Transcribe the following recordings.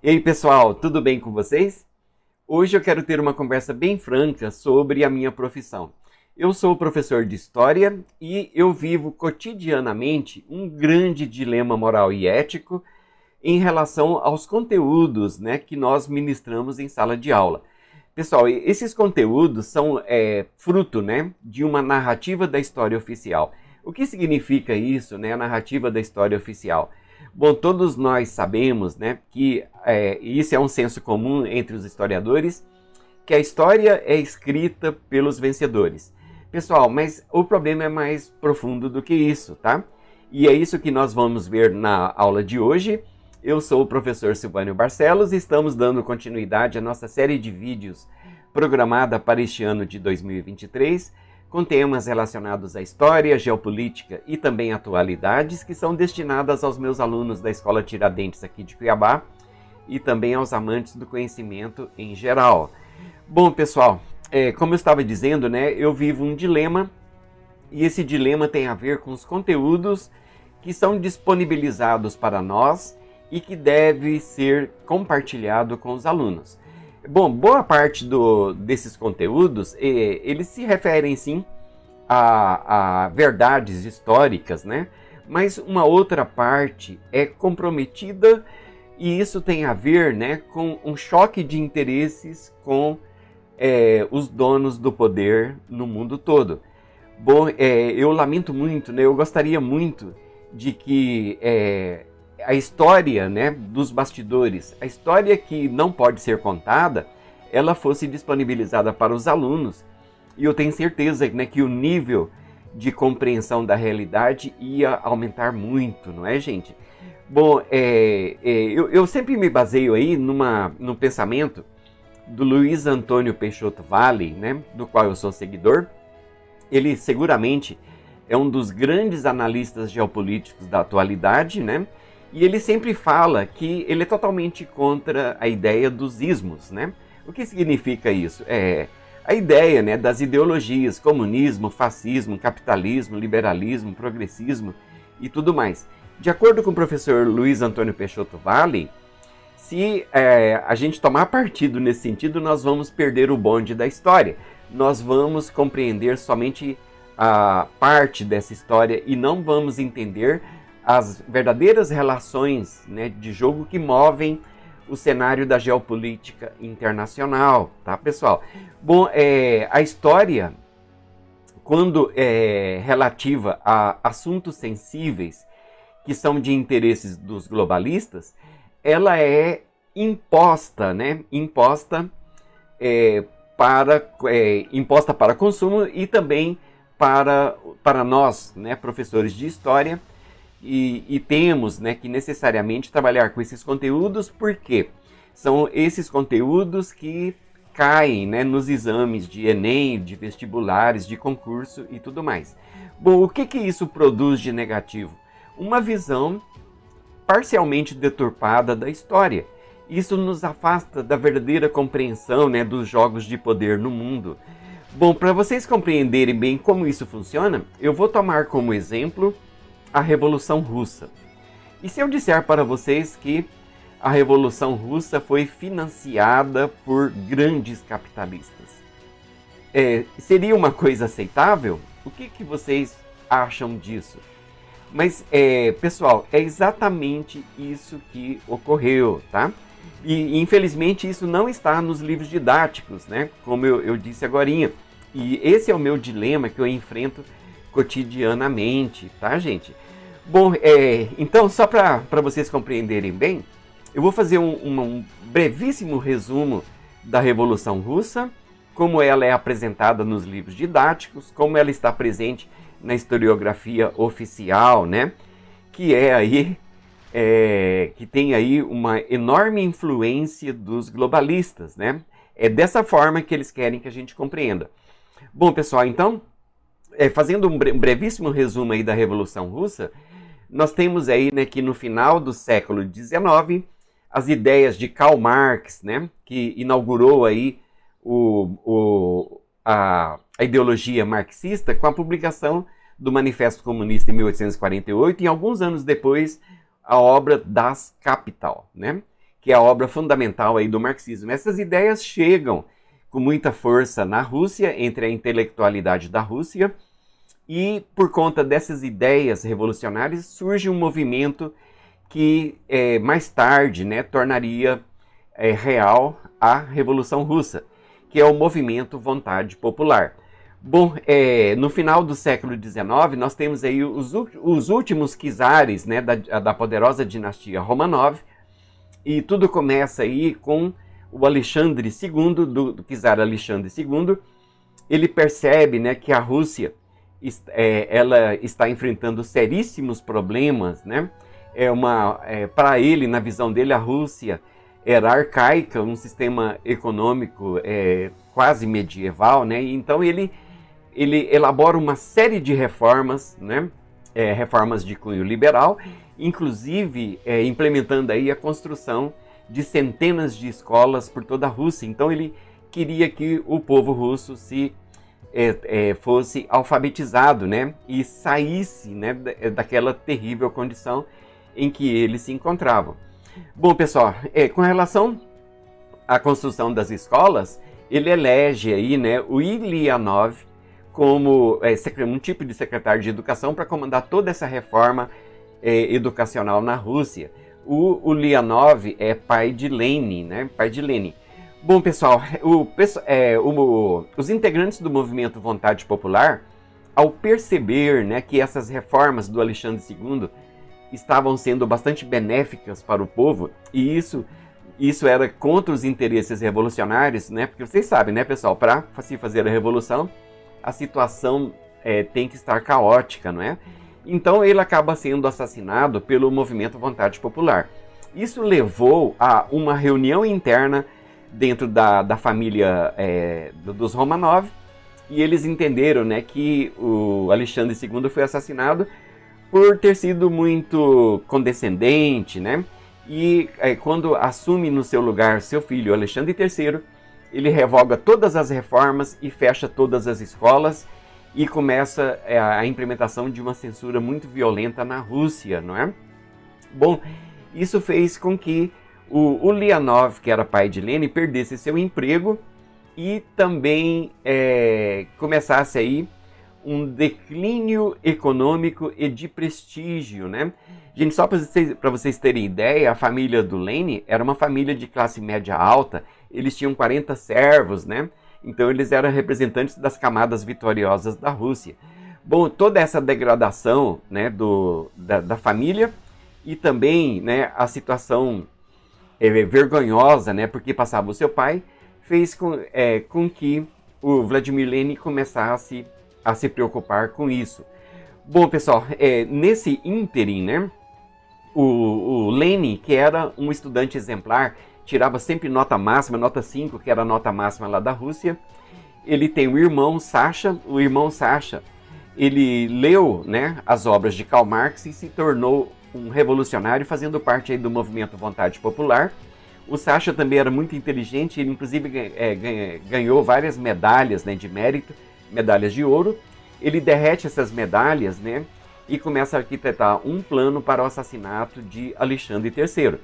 E aí, pessoal, tudo bem com vocês? Hoje eu quero ter uma conversa bem franca sobre a minha profissão. Eu sou professor de História e eu vivo cotidianamente um grande dilema moral e ético em relação aos conteúdos, que nós ministramos em sala de aula. Pessoal, esses conteúdos são fruto, de uma narrativa da história oficial. O que significa isso, a narrativa da história oficial? Bom, todos nós sabemos, que isso é um senso comum entre os historiadores, que a história é escrita pelos vencedores. Pessoal, mas o problema é mais profundo do que isso, tá? E é isso que nós vamos ver na aula de hoje. Eu sou o professor Silvânio Barcelos e estamos dando continuidade à nossa série de vídeos programada para este ano de 2023, com temas relacionados à história, geopolítica e também atualidades, que são destinadas aos meus alunos da Escola Tiradentes aqui de Cuiabá e também aos amantes do conhecimento em geral. Bom, pessoal, como eu estava dizendo, eu vivo um dilema e esse dilema tem a ver com os conteúdos que são disponibilizados para nós e que deve ser compartilhado com os alunos. Bom, boa parte desses conteúdos, eles se referem sim a verdades históricas, mas uma outra parte é comprometida e isso tem a ver com um choque de interesses com os donos do poder no mundo todo. Bom, eu lamento muito, eu gostaria muito de que a história dos bastidores, a história que não pode ser contada, ela fosse disponibilizada para os alunos. E eu tenho certeza que o nível de compreensão da realidade ia aumentar muito, não é, gente? Bom, eu sempre me baseio aí no pensamento do Luiz Antônio Peixoto Vale, do qual eu sou seguidor. Ele seguramente é um dos grandes analistas geopolíticos da atualidade, e ele sempre fala que ele é totalmente contra a ideia dos ismos, O que significa isso? A ideia das ideologias, comunismo, fascismo, capitalismo, liberalismo, progressismo e tudo mais. De acordo com o professor Luiz Antônio Peixoto Vale, se a gente tomar partido nesse sentido, nós vamos perder o bonde da história. Nós vamos compreender somente a parte dessa história e não vamos entender as verdadeiras relações de jogo que movem o cenário da geopolítica internacional, tá, pessoal? Bom, a história, quando é relativa a assuntos sensíveis que são de interesses dos globalistas, ela é imposta, imposta para consumo e também para nós, professores de história, e temos que necessariamente trabalhar com esses conteúdos, porque são esses conteúdos que caem nos exames de Enem, de vestibulares, de concurso e tudo mais. Bom, o que isso produz de negativo? Uma visão parcialmente deturpada da história. Isso nos afasta da verdadeira compreensão dos jogos de poder no mundo. Bom, para vocês compreenderem bem como isso funciona, eu vou tomar como exemplo a Revolução Russa. E se eu disser para vocês que a Revolução Russa foi financiada por grandes capitalistas, seria uma coisa aceitável? O que vocês acham disso? Mas, pessoal, é exatamente isso que ocorreu, tá? E infelizmente isso não está nos livros didáticos, como eu disse agorinha. E esse é o meu dilema que eu enfrento cotidianamente, tá, gente? Bom, então, só para vocês compreenderem bem, eu vou fazer um brevíssimo resumo da Revolução Russa, como ela é apresentada nos livros didáticos, como ela está presente na historiografia oficial, que que tem aí uma enorme influência dos globalistas, É dessa forma que eles querem que a gente compreenda. Bom, pessoal, então, fazendo um brevíssimo resumo aí da Revolução Russa, nós temos aí que no final do século XIX, as ideias de Karl Marx, que inaugurou aí a ideologia marxista com a publicação do Manifesto Comunista em 1848 e alguns anos depois a obra Das Kapital, que é a obra fundamental aí do marxismo. Essas ideias chegam com muita força na Rússia, entre a intelectualidade da Rússia, e por conta dessas ideias revolucionárias surge um movimento que mais tarde, né, tornaria real a Revolução Russa, que é o movimento Vontade Popular. Bom, no final do século XIX, nós temos aí os últimos czares, né, da poderosa dinastia Romanov, e tudo começa aí com o Alexandre II, do czar Alexandre II. Ele percebe, né, que a Rússia ela está enfrentando seríssimos problemas, né? Para ele, na visão dele, a Rússia era arcaica, um sistema econômico quase medieval, né? Então ele elabora uma série de reformas, né? Reformas de cunho liberal, inclusive implementando aí a construção de centenas de escolas por toda a Rússia. Então ele queria que o povo russo fosse alfabetizado, né? E saísse, né, daquela terrível condição em que eles se encontravam. Bom, pessoal, com relação à construção das escolas, ele elege aí, né, o Ilianov como um tipo de secretário de educação para comandar toda essa reforma educacional na Rússia. O Leonov é pai de Lenin, né? Pai de Lenin. Bom, pessoal, os integrantes do movimento Vontade Popular, ao perceber, né, que essas reformas do Alexandre II estavam sendo bastante benéficas para o povo, e isso era contra os interesses revolucionários, né? Porque vocês sabem, né, pessoal, para se fazer a revolução, a situação tem que estar caótica, não é? Então ele acaba sendo assassinado pelo movimento Vontade Popular. Isso levou a uma reunião interna dentro da família dos Romanov, e eles entenderam, né, que o Alexandre II foi assassinado por ter sido muito condescendente, né? E quando assume no seu lugar seu filho Alexandre III, ele revoga todas as reformas e fecha todas as escolas e começa a implementação de uma censura muito violenta na Rússia, não é? Bom, isso fez com que o Leonov, que era pai de Lenin, perdesse seu emprego e também começasse aí um declínio econômico e de prestígio, né? Gente, só para vocês terem ideia, a família do Lenin era uma família de classe média alta, eles tinham 40 servos, né? Então eles eram representantes das camadas vitoriosas da Rússia. Bom, toda essa degradação, né, da família e também, né, a situação vergonhosa, né, porque passava o seu pai, fez com que o Vladimir Lenin começasse a se preocupar com isso. Bom, pessoal, nesse ínterim, né, o Lenin, que era um estudante exemplar, tirava sempre nota máxima, nota 5, que era a nota máxima lá da Rússia. Ele tem um irmão, Sasha. O irmão Sasha, ele leu, né, as obras de Karl Marx e se tornou um revolucionário, fazendo parte aí do movimento Vontade Popular. O Sasha também era muito inteligente, ele inclusive ganhou várias medalhas, né, de mérito, medalhas de ouro. Ele derrete essas medalhas, né, e começa a arquitetar um plano para o assassinato de Alexandre III.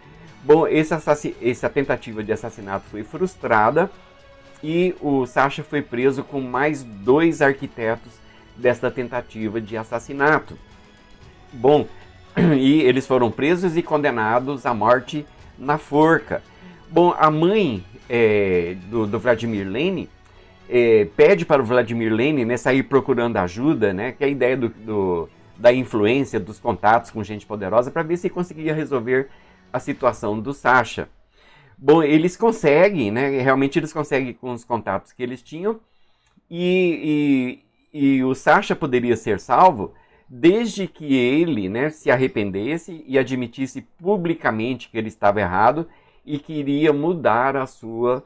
Bom, essa tentativa de assassinato foi frustrada e o Sasha foi preso com mais 2 arquitetos desta tentativa de assassinato. Bom, e eles foram presos e condenados à morte na forca. Bom, a mãe do Vladimir Lenin pede para o Vladimir Lenin, né, sair procurando ajuda, né, que é a ideia da influência, dos contatos com gente poderosa, para ver se conseguia resolver a situação do Sasha. Bom, eles conseguem, né? Realmente eles conseguem com os contatos que eles tinham, e o Sasha poderia ser salvo desde que ele, né, se arrependesse e admitisse publicamente que ele estava errado e que iria mudar a sua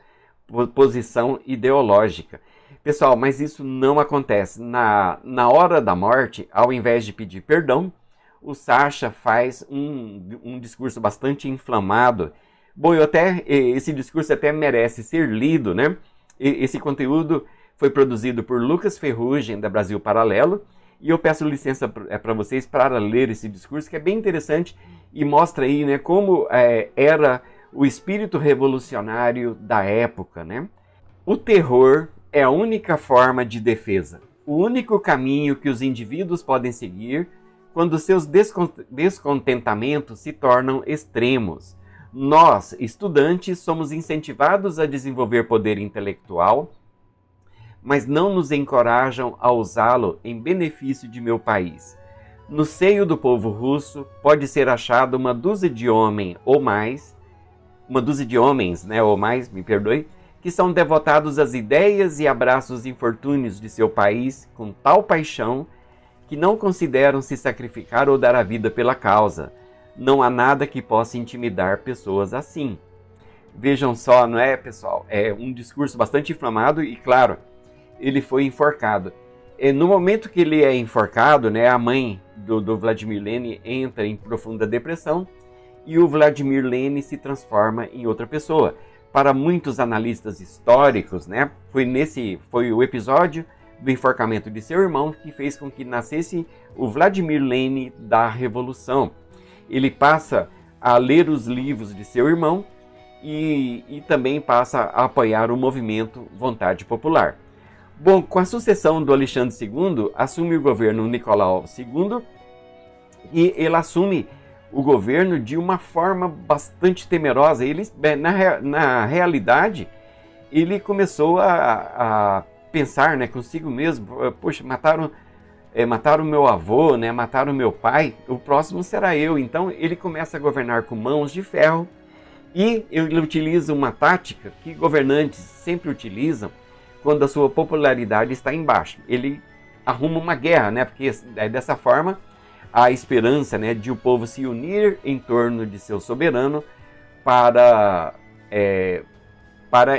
posição ideológica. Pessoal, mas isso não acontece. Na hora da morte, ao invés de pedir perdão, o Sasha faz um discurso bastante inflamado. Bom, esse discurso até merece ser lido, né? Esse conteúdo foi produzido por Lucas Ferrugem, da Brasil Paralelo, e eu peço licença para vocês para ler esse discurso, que é bem interessante e mostra aí, né, como era o espírito revolucionário da época, né? O terror é a única forma de defesa, o único caminho que os indivíduos podem seguir quando seus descontentamentos se tornam extremos. Nós, estudantes, somos incentivados a desenvolver poder intelectual, mas não nos encorajam a usá-lo em benefício de meu país. No seio do povo russo pode ser achado uma dúzia de homens, que são devotados às ideias e abraçam os infortúnios de seu país com tal paixão que não consideram se sacrificar ou dar a vida pela causa. Não há nada que possa intimidar pessoas assim. Vejam só, não é, pessoal? É um discurso bastante inflamado e, claro, ele foi enforcado. No momento que ele é enforcado, né, a mãe do Vladimir Lenin entra em profunda depressão e o Vladimir Lenin se transforma em outra pessoa. Para muitos analistas históricos, né, foi o episódio do enforcamento de seu irmão que fez com que nascesse o Vladimir Lenin da Revolução. Ele passa a ler os livros de seu irmão e também passa a apoiar o movimento Vontade Popular. Bom, com a sucessão do Alexandre II, assume o governo Nicolau II e ele assume o governo de uma forma bastante temerosa. Ele, na realidade, ele começou a pensar, né, consigo mesmo, poxa, mataram meu avô, né, mataram meu pai, o próximo será eu. Então ele começa a governar com mãos de ferro e ele utiliza uma tática que governantes sempre utilizam quando a sua popularidade está embaixo. Ele arruma uma guerra, né, porque dessa forma a esperança, né, de o povo se unir em torno de seu soberano para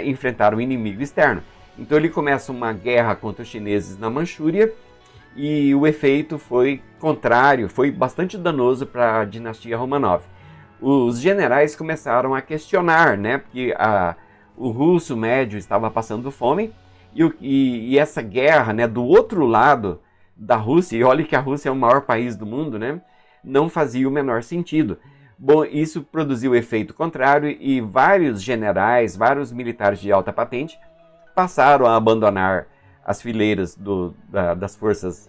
enfrentar um inimigo externo. Então ele começa uma guerra contra os chineses na Manchúria e o efeito foi contrário, foi bastante danoso para a dinastia Romanov. Os generais começaram a questionar, né, porque o russo médio estava passando fome e essa guerra, né, do outro lado da Rússia, e olha que a Rússia é o maior país do mundo, né, não fazia o menor sentido. Bom, isso produziu efeito contrário e vários generais, vários militares de alta patente passaram a abandonar as fileiras das forças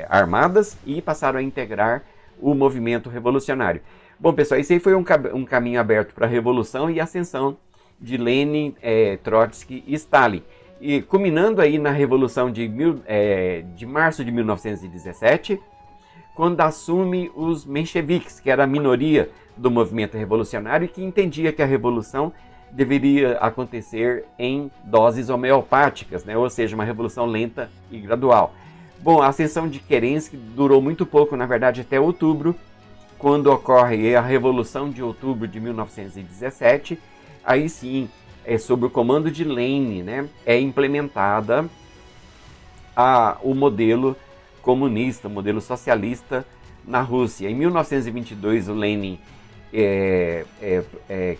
armadas e passaram a integrar o movimento revolucionário. Bom, pessoal, esse aí foi um caminho aberto para a revolução e ascensão de Lenin, Trotsky e Stalin. E culminando aí na Revolução de março de 1917, quando assume os mencheviques, que era a minoria do movimento revolucionário e que entendia que a revolução deveria acontecer em doses homeopáticas, né? Ou seja, uma revolução lenta e gradual. Bom, a ascensão de Kerensky durou muito pouco, na verdade até outubro, quando ocorre a Revolução de Outubro de 1917, aí sim, sob o comando de Lenin, né, é implementada o modelo comunista, o modelo socialista na Rússia. Em 1922, o Lenin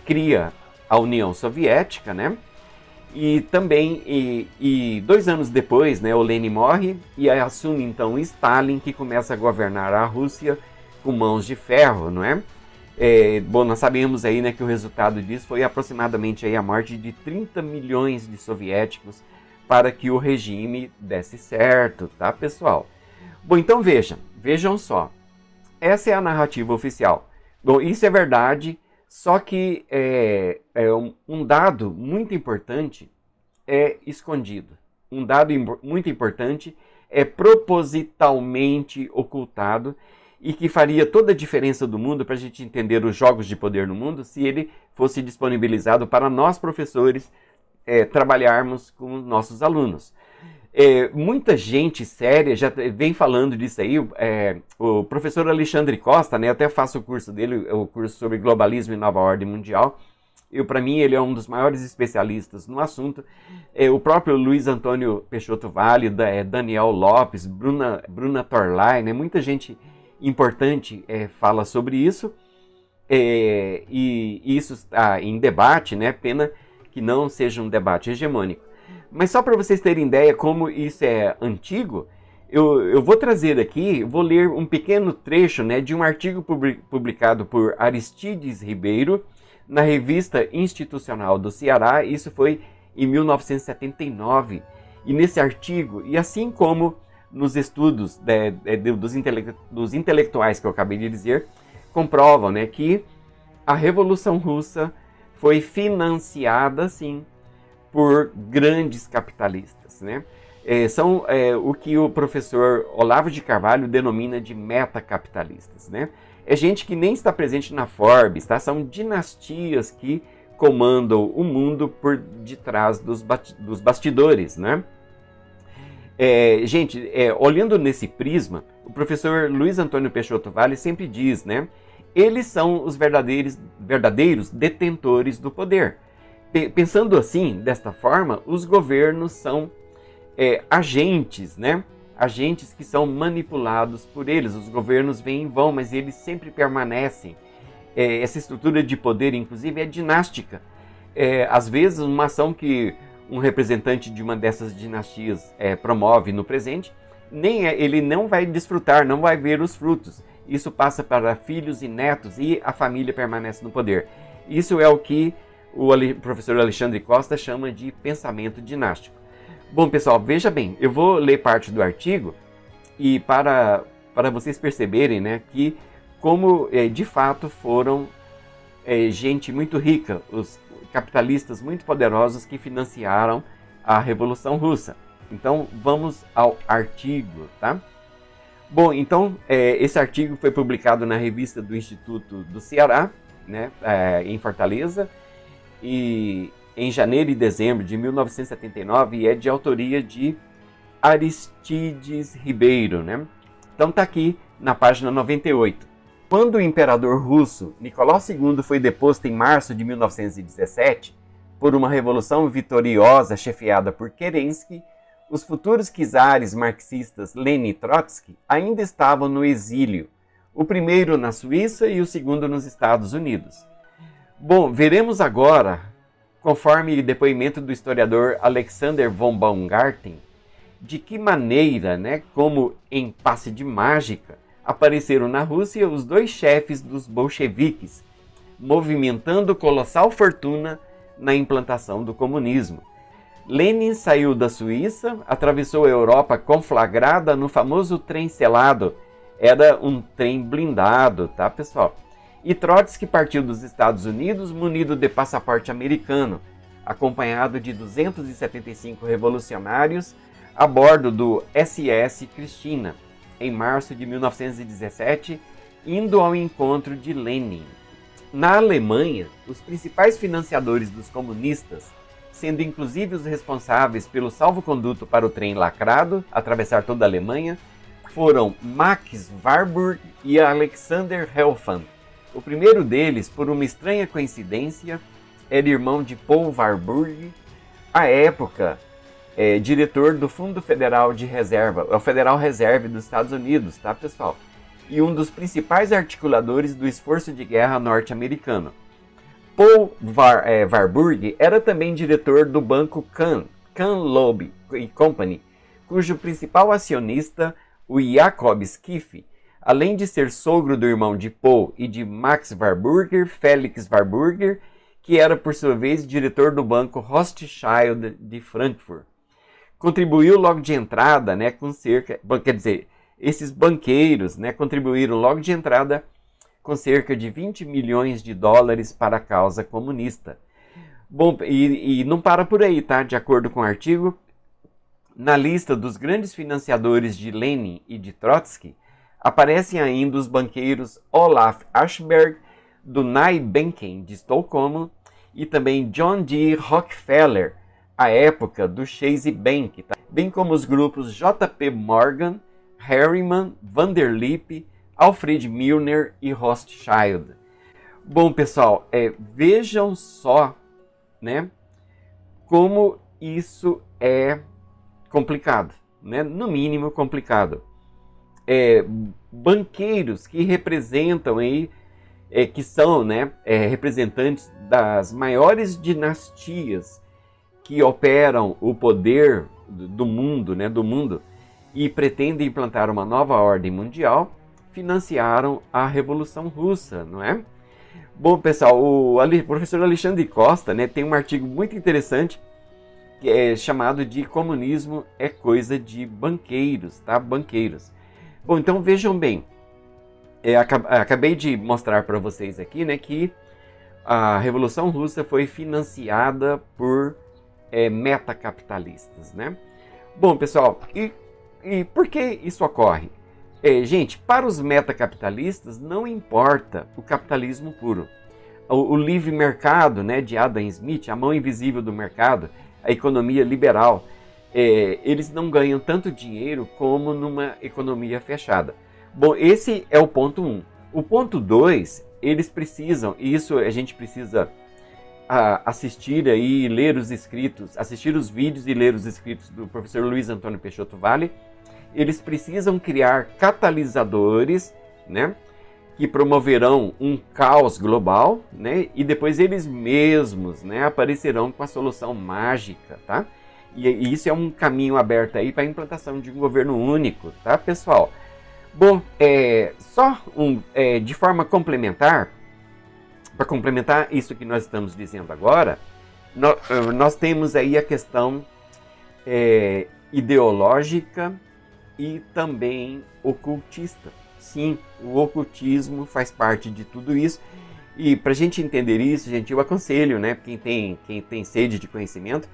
cria a União Soviética, né? E também, 2 anos depois, né, o Lenin morre e assume então Stalin, que começa a governar a Rússia com mãos de ferro, não é? Bom, nós sabemos aí, né, que o resultado disso foi aproximadamente aí a morte de 30 milhões de soviéticos para que o regime desse certo, tá, pessoal? Bom, então vejam só, essa é a narrativa oficial. Bom, isso é verdade, só que um dado muito importante é escondido. Um dado muito importante é propositalmente ocultado e que faria toda a diferença do mundo para a gente entender os jogos de poder no mundo se ele fosse disponibilizado para nós, professores, trabalharmos com os nossos alunos. Muita gente séria já vem falando disso aí. O professor Alexandre Costa, né, eu até faço o curso dele, o curso sobre globalismo e nova ordem mundial. Para mim, ele é um dos maiores especialistas no assunto. O próprio Luiz Antônio Peixoto Vale, Daniel Lopes, Bruna Torlai, né, muita gente importante fala sobre isso. E isso está em debate, né, pena que não seja um debate hegemônico. Mas só para vocês terem ideia como isso é antigo, eu vou trazer aqui, vou ler um pequeno trecho, né, de um artigo publicado por Aristides Ribeiro na Revista Institucional do Ceará, isso foi em 1979. E nesse artigo, e assim como nos estudos dos intelectuais que eu acabei de dizer, comprovam, né, que a Revolução Russa foi financiada, sim, por grandes capitalistas, né? São o que o professor Olavo de Carvalho denomina de metacapitalistas, né? É gente que nem está presente na Forbes, tá? São dinastias que comandam o mundo por detrás dos bastidores, né? Gente, olhando nesse prisma, o professor Luiz Antônio Peixoto Vale sempre diz, né? Eles são os verdadeiros detentores do poder. Pensando assim, desta forma, os governos são agentes, né? Agentes que são manipulados por eles. Os governos vêm e vão, mas eles sempre permanecem. Essa estrutura de poder, inclusive, é dinástica. Às vezes, uma ação que um representante de uma dessas dinastias promove no presente, ele não vai desfrutar, não vai ver os frutos. Isso passa para filhos e netos e a família permanece no poder. Isso é o que o professor Alexandre Costa chama de pensamento dinástico. Bom, pessoal, veja bem, eu vou ler parte do artigo e para vocês perceberem, né, que como de fato foram gente muito rica, os capitalistas muito poderosos que financiaram a Revolução Russa. Então, vamos ao artigo, tá? Bom, então, esse artigo foi publicado na revista do Instituto do Ceará, né, em Fortaleza, e em janeiro e dezembro de 1979, e é de autoria de Aristides Ribeiro, né? Então tá aqui na página 98. Quando o imperador russo Nicolau II foi deposto em março de 1917 por uma revolução vitoriosa chefiada por Kerensky, os futuros czares marxistas Lenin e Trotsky ainda estavam no exílio, o primeiro na Suíça e o segundo nos Estados Unidos. Bom, veremos agora, conforme o depoimento do historiador Alexander von Baumgarten, de que maneira, né, como em passe de mágica, apareceram na Rússia os dois chefes dos bolcheviques, movimentando colossal fortuna na implantação do comunismo. Lenin saiu da Suíça, atravessou a Europa conflagrada no famoso trem selado. Era um trem blindado, tá, pessoal? E Trotsky partiu dos Estados Unidos munido de passaporte americano, acompanhado de 275 revolucionários a bordo do SS Cristina, em março de 1917, indo ao encontro de Lenin. Na Alemanha, os principais financiadores dos comunistas, sendo inclusive os responsáveis pelo salvo-conduto para o trem lacrado atravessar toda a Alemanha, foram Max Warburg e Alexander Helfand. O primeiro deles, por uma estranha coincidência, era irmão de Paul Warburg, à época diretor do Fundo Federal de Reserva, o Federal Reserve dos Estados Unidos, tá, pessoal? E um dos principais articuladores do esforço de guerra norte-americano. Paul Warburg era também diretor do banco Kahn Lobby Company, cujo principal acionista, o Jacob Schiff, além de ser sogro do irmão de Paul e de Max Warburger, Felix Warburger, que era por sua vez diretor do banco Rothschild de Frankfurt. Contribuiu logo de entrada, né, esses banqueiros, né, contribuíram logo de entrada com cerca de 20 milhões de dólares para a causa comunista. Bom, e não para por aí, tá? De acordo com o artigo, na lista dos grandes financiadores de Lenin e de Trotsky, aparecem ainda os banqueiros Olaf Ashberg, do Naibanken de Estocolmo, e também John D. Rockefeller, à época do Chase Bank, tá? Bem como os grupos J.P. Morgan, Harriman, Vanderlip, Alfred Milner e Rothschild. Bom, pessoal, vejam só, né, como isso é complicado, né? No mínimo complicado. Banqueiros que representam aí, que são, né, representantes das maiores dinastias que operam o poder do mundo, né, e pretendem implantar uma nova ordem mundial, financiaram a Revolução Russa, não é? Bom, pessoal, o professor Alexandre Costa, né, tem um artigo muito interessante que é chamado de Comunismo é Coisa de Banqueiros, tá? Banqueiros. Bom, então vejam bem, acabei de mostrar para vocês aqui, né, que a Revolução Russa foi financiada por metacapitalistas, né? Bom, pessoal, e por que isso ocorre? Gente, para os metacapitalistas não importa o capitalismo puro. O livre mercado, né, de Adam Smith, a mão invisível do mercado, a economia liberal, eles não ganham tanto dinheiro como numa economia fechada. Bom, esse é o ponto 1. O ponto 2, eles precisam, e isso a gente precisa assistir aí, ler os escritos, assistir os vídeos e ler os escritos do professor Luiz Antônio Peixoto Vale. Eles precisam criar catalisadores, né, que promoverão um caos global, né, e depois eles mesmos, né, aparecerão com a solução mágica, tá? E isso é um caminho aberto aí para a implantação de um governo único, tá, pessoal? Bom, de forma complementar, para complementar isso que nós estamos dizendo agora, nós temos aí a questão ideológica e também ocultista. Sim, o ocultismo faz parte de tudo isso. E para a gente entender isso, gente, eu aconselho, né, quem tem sede de conhecimento,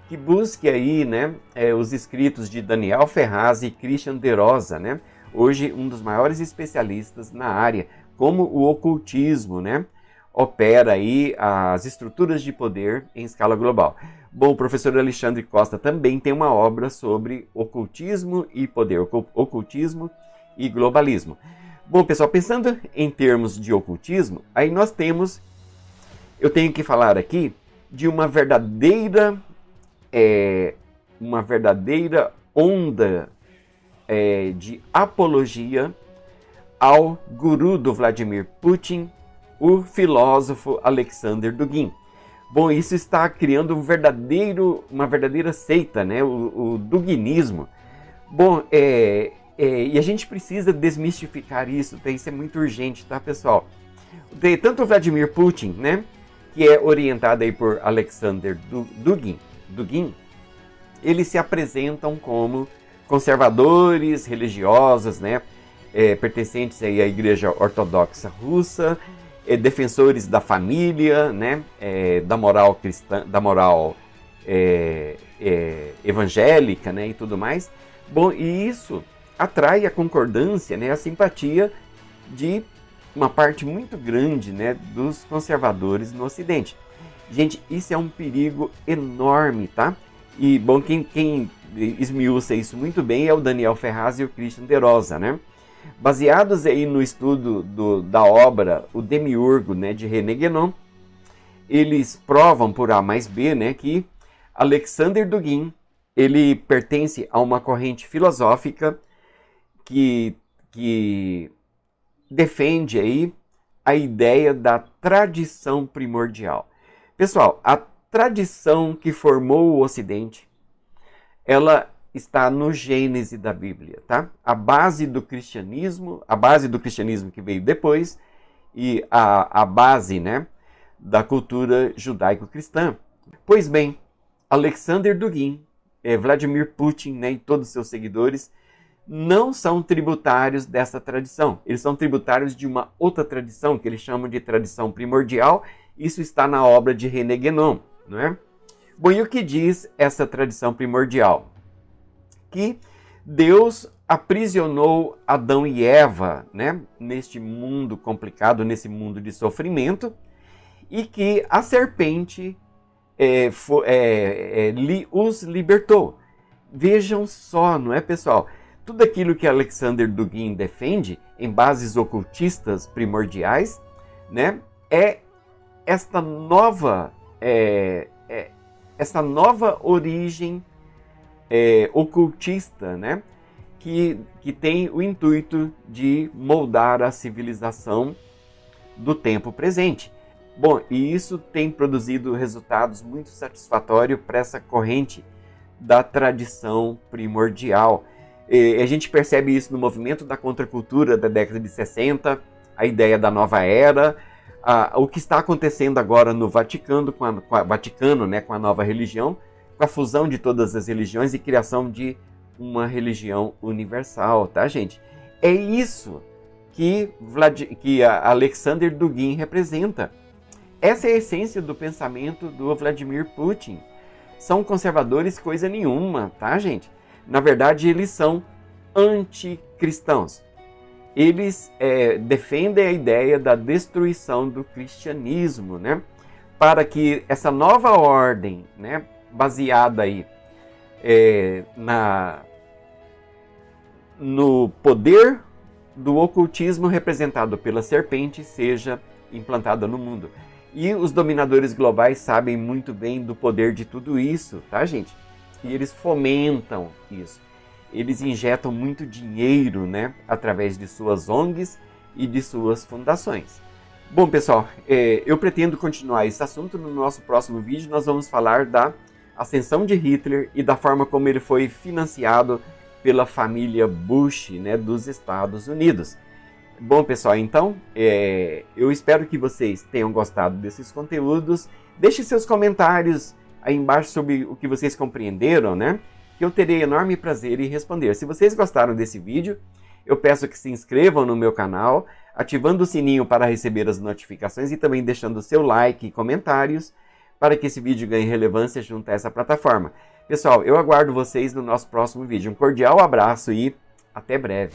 que busque aí, né, os escritos de Daniel Ferraz e Christian de Rosa, né, hoje um dos maiores especialistas na área, como o ocultismo, né, opera aí as estruturas de poder em escala global. Bom, o professor Alexandre Costa também tem uma obra sobre ocultismo e poder, ocultismo e globalismo. Bom, pessoal, pensando em termos de ocultismo, aí eu tenho que falar aqui de uma verdadeira onda de apologia ao guru do Vladimir Putin, o filósofo Alexander Dugin. Bom, isso está criando uma verdadeira seita, né? O duginismo. Bom, e a gente precisa desmistificar isso, isso é muito urgente, tá, pessoal? Tanto o Vladimir Putin, né, que é orientado aí por Alexander Dugin, eles se apresentam como conservadores religiosos, né, pertencentes aí à Igreja Ortodoxa Russa, defensores da família, né, da moral cristã, da moral evangélica, né, e tudo mais. Bom, e isso atrai a concordância, né, a simpatia de uma parte muito grande, né, dos conservadores no Ocidente. Gente, isso é um perigo enorme, tá? E, bom, quem esmiuça isso muito bem é o Daniel Ferraz e o Christian de Rosa, né? Baseados aí no estudo da obra O Demiurgo, né, de René Guénon, eles provam por A mais B, né, que Alexander Dugin, ele pertence a uma corrente filosófica que defende aí a ideia da tradição primordial. Pessoal, a tradição que formou o Ocidente, ela está no Gênese da Bíblia, tá? A base do cristianismo que veio depois, e a base, né, da cultura judaico-cristã. Pois bem, Alexander Dugin, Vladimir Putin, né, e todos os seus seguidores não são tributários dessa tradição. Eles são tributários de uma outra tradição, que eles chamam de tradição primordial. Isso está na obra de René Guénon, não é? Bom, e o que diz essa tradição primordial? Que Deus aprisionou Adão e Eva, né, neste mundo complicado, nesse mundo de sofrimento, e que a serpente os libertou. Vejam só, não é, pessoal? Tudo aquilo que Alexander Dugin defende em bases ocultistas primordiais, né, é esta nova origem ocultista, né, que tem o intuito de moldar a civilização do tempo presente. Bom, e isso tem produzido resultados muito satisfatórios para essa corrente da tradição primordial. A gente percebe isso no movimento da contracultura da década de 60, a ideia da nova era, o que está acontecendo agora no Vaticano, com Vaticano, né, com a nova religião, com a fusão de todas as religiões e criação de uma religião universal, tá, gente? É isso que Alexander Dugin representa. Essa é a essência do pensamento do Vladimir Putin. São conservadores coisa nenhuma, tá, gente? Na verdade, eles são anticristãos. Eles defendem a ideia da destruição do cristianismo, né? Para que essa nova ordem, né, baseada aí no poder do ocultismo representado pela serpente, seja implantada no mundo. E os dominadores globais sabem muito bem do poder de tudo isso, tá, gente? E eles fomentam isso. Eles injetam muito dinheiro, né, através de suas ONGs e de suas fundações. Bom, pessoal, eu pretendo continuar esse assunto. No nosso próximo vídeo nós vamos falar da ascensão de Hitler e da forma como ele foi financiado pela família Bush, né, dos Estados Unidos. Bom, pessoal, então, eu espero que vocês tenham gostado desses conteúdos. Deixe seus comentários aí embaixo sobre o que vocês compreenderam, né? Que eu terei enorme prazer em responder. Se vocês gostaram desse vídeo, eu peço que se inscrevam no meu canal, ativando o sininho para receber as notificações e também deixando o seu like e comentários para que esse vídeo ganhe relevância junto a essa plataforma. Pessoal, eu aguardo vocês no nosso próximo vídeo. Um cordial abraço e até breve.